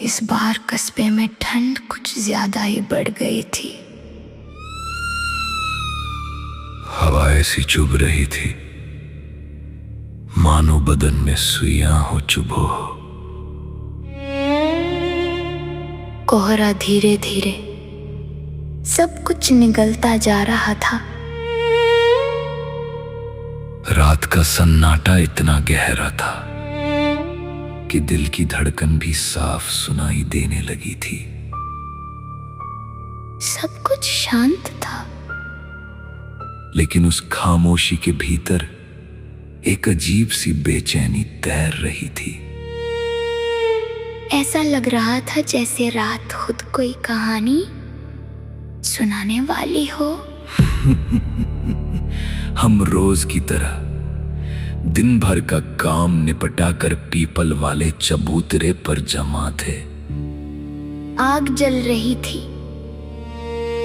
इस बार कस्बे में ठंड कुछ ज्यादा ही बढ़ गई थी। हवा ऐसी चुभ रही थी मानो बदन में सुइयां हो चुभो। कोहरा धीरे धीरे सब कुछ निगलता जा रहा था। रात का सन्नाटा इतना गहरा था कि दिल की धड़कन भी साफ सुनाई देने लगी थी। सब कुछ शांत था, लेकिन उस खामोशी के भीतर एक अजीब सी बेचैनी तैर रही थी। ऐसा लग रहा था जैसे रात खुद कोई कहानी सुनाने वाली हो। हम रोज की तरह दिन भर का काम निपटा कर पीपल वाले चबूतरे पर जमा थे। आग जल रही थी,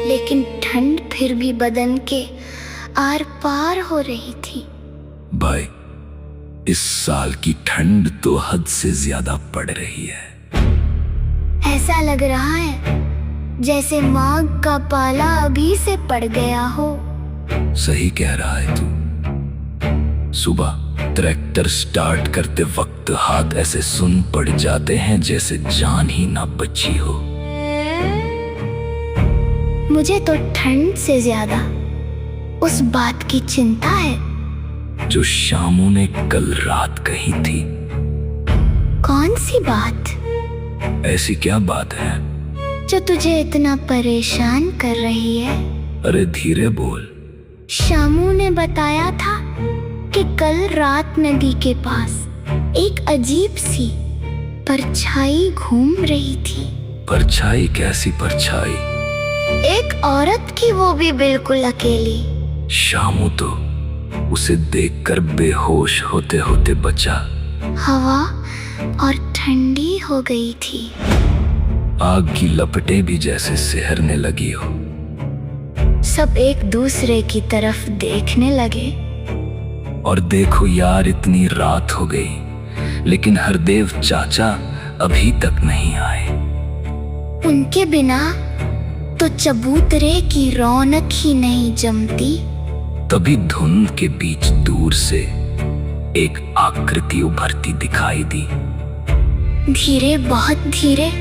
लेकिन ठंड फिर भी बदन के आर पार हो रही थी। भाई, इस साल की ठंड तो हद से ज्यादा पड़ रही है। ऐसा लग रहा है जैसे माघ का पाला अभी से पड़ गया हो। सही कह रहा है तू। सुबह ट्रैक्टर स्टार्ट करते वक्त हाथ ऐसे सुन पड़ जाते हैं जैसे जान ही ना बची हो। मुझे तो ठंड से ज्यादा उस बात की चिंता है जो शामू ने कल रात कही थी। कौन सी बात? ऐसी क्या बात है जो तुझे इतना परेशान कर रही है? अरे धीरे बोल। शामू ने बताया था कि कल रात नदी के पास एक अजीब सी परछाई घूम रही थी। परछाई? कैसी परछाई? एक औरत की, वो भी बिल्कुल अकेली। शामू तो उसे देखकर बेहोश होते होते बचा। हवा और ठंडी हो गई थी। आग की लपटें भी जैसे सिहरने लगी हो। सब एक दूसरे की तरफ देखने लगे। और देखो यार, इतनी रात हो गई लेकिन हरदेव चाचा अभी तक नहीं आए। उनके बिना तो चबूतरे की रौनक ही नहीं जमती। तभी धुंध के बीच दूर से एक आकृति उभरती दिखाई दी। धीरे, बहुत धीरे,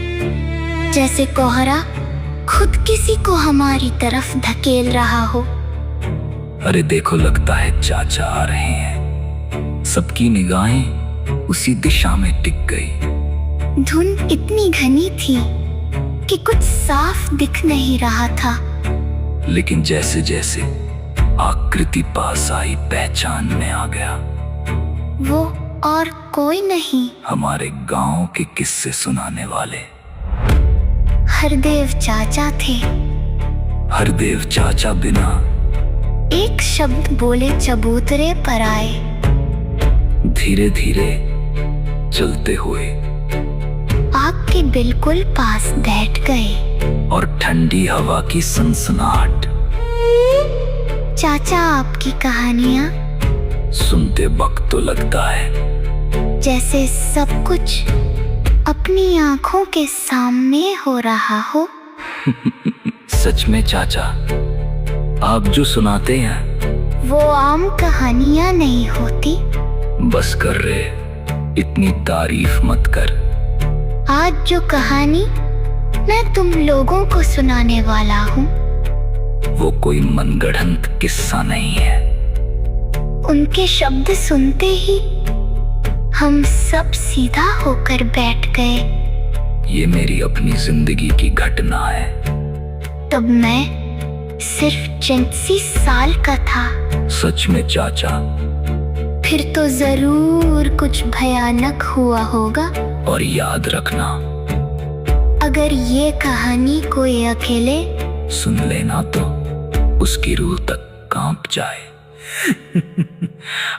जैसे कोहरा खुद किसी को हमारी तरफ धकेल रहा हो। अरे देखो, लगता है चाचा आ रहे हैं। सबकी निगाहें उसी दिशा में टिक गई। धुंध इतनी घनी थी कि कुछ साफ दिख नहीं रहा था, लेकिन जैसे जैसे आकृति पास आई पहचान में आ गया। वो और कोई नहीं, हमारे गांव के किस्से सुनाने वाले हरदेव चाचा थे। हरदेव चाचा बिना एक शब्द बोले चबूतरे पर आए। धीरे धीरे चलते हुए आग के बिल्कुल पास बैठ गए। और ठंडी हवा की सनसनाहट। चाचा, आपकी कहानियाँ सुनते वक्त तो लगता है जैसे सब कुछ अपनी आंखों के सामने हो रहा हो। सच में चाचा, आप जो सुनाते हैं वो आम कहानियाँ नहीं होती। बस कर रे, इतनी तारीफ मत कर। आज जो कहानी मैं तुम लोगों को सुनाने वाला हूँ वो कोई मनगढ़ंत किस्सा नहीं है। उनके शब्द सुनते ही हम सब सीधा होकर बैठ गए। ये मेरी अपनी जिंदगी की घटना है। तब मैं सिर्फ 34 साल का था। सच में चाचा? फिर तो जरूर कुछ भयानक हुआ होगा। और याद रखना, अगर ये कहानी कोई अकेले सुन लेना तो उसकी रूह तक कांप जाए।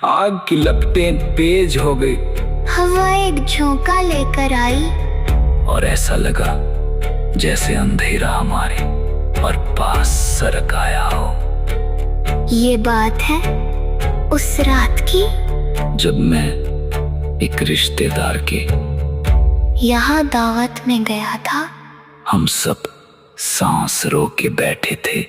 आग की लपटें तेज हो गई। हवा एक झोंका लेकर आई। और ऐसा लगा जैसे अंधेरा हमारे और पास सरक आया हो। ये बात है उस रात की जब मैं एक रिश्तेदार के यहाँ दावत में गया था। हम सब सांस रोके बैठे थे।